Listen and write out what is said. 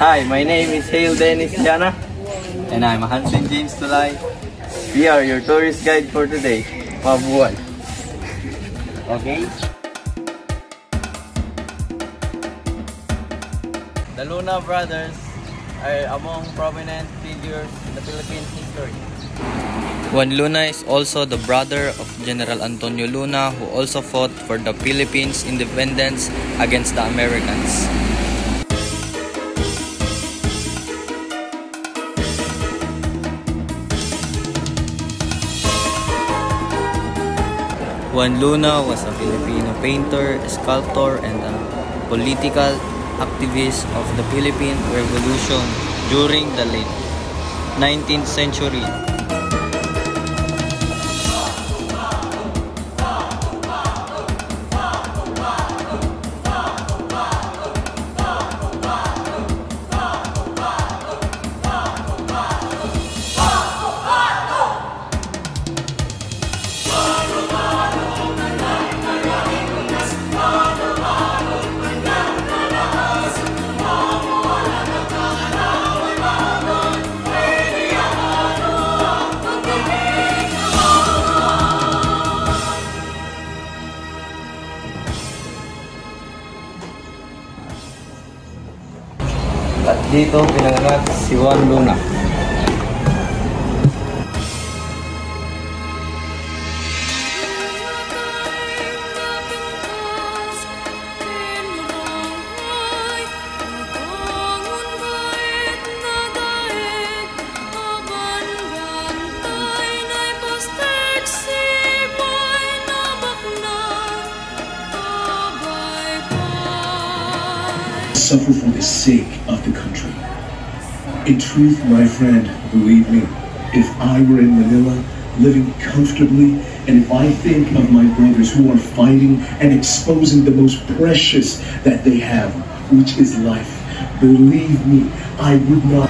Hi, my name is Hale Dennis Jana. And I'm Hansen James Tulay. We are your tourist guide for today. Mabuhay! Okay? The Luna brothers are among prominent figures in the Philippine history. Juan Luna is also the brother of General Antonio Luna, who also fought for the Philippines' independence against the Americans. Juan Luna was a Filipino painter, sculptor, and a political activist of the Philippine Revolution during the late 19th century. At dito pinanganak si Juan Luna. Suffer for the sake of the country. In truth, my friend, believe me, if I were in Manila, living comfortably, and if I think of my brothers who are fighting and exposing the most precious that they have, which is life, believe me, I would not